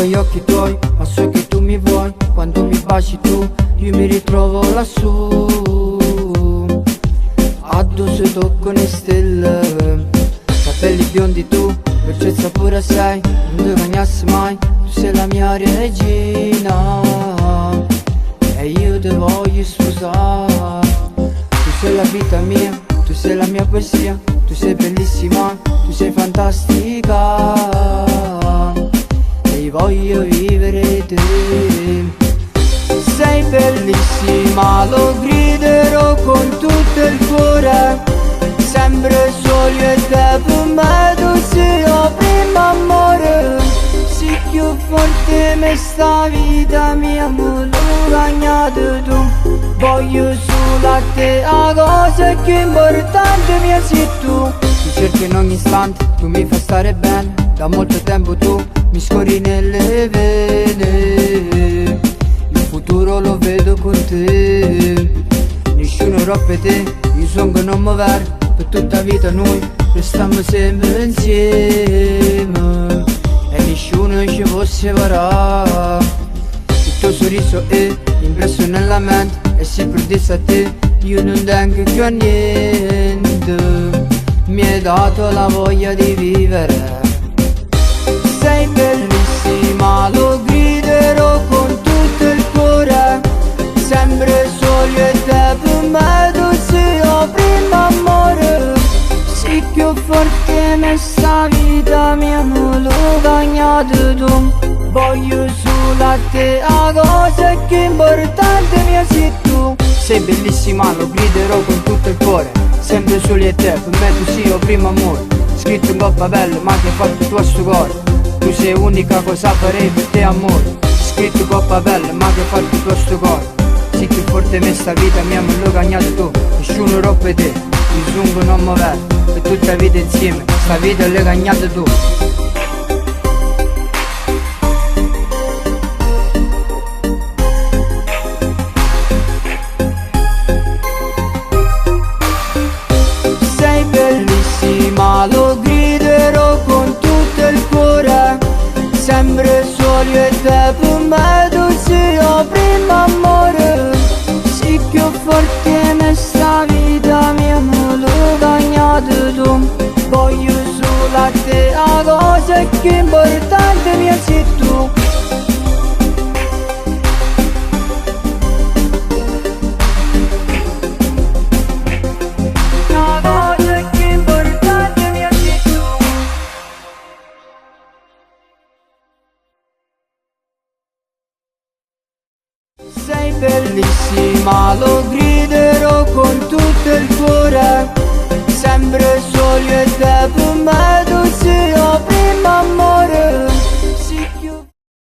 agli occhi tuoi, ma so che tu mi vuoi. Quando mi baci tu, io mi ritrovo lassù. Addosso tocco le stelle, capelli biondi tu, dolcezza pura sei. Non ti bagnassi mai, tu sei la mia regina e io ti voglio sposare. Tu sei la vita mia, tu sei la mia poesia, tu sei bellissima, tu sei fantastica e voglio vivere te. Sei bellissima, lo griderò con tutto il cuore, sempre solo io e te per me, tu sei il primo amore. Sei più forte me sta vita mia, me l'ho bagnato tu. Voglio solo a te, la cosa più importante mia sei tu. Ti cerco in ogni istante, tu mi fai stare bene, da molto tempo tu mi scorri nelle vene. Il futuro lo vedo con te, nessuno rompe te, io sono che non muovere. Per tutta vita noi restiamo sempre insieme e nessuno ci può separare. Il tuo sorriso è impresso nella mente e se perdessi a te io non tengo più a niente. Mi hai dato la voglia di vivere. Sei bellissima, lo griderò con tutto il cuore, sempre solo io e te per me, tu sei il primo amore. Sei più forte me sta vita mia, me l'ho bagnato tu. Voglio solo a te, la cosa più importante mia sei tu. Sei bellissima, lo griderò con tutto il cuore, sempre solo io e te, per me tu sei il primo amore. Scritto in coppa bella, ma che hai fatto tu a sto cuore. Tu sei unica, cosa farei per te amore. Scritto in coppa bella, ma che hai fatto tu a sto cuore. Sei più forte me sta vita mia, me l'ho bagnato tu. Nessuno rompe te, il sungo non muovere. Per tutta la vita insieme, sta vita l'hai bagnata tu. Bellissima, lo griderò con tutto il cuore, sempre solo io e te per me, tu sei il primo amore. Sei più forte me sta vita mia, me l'ho bagnato tu. Voglio solo a te, la cosa più importante mia sei tu. Sei bellissima, lo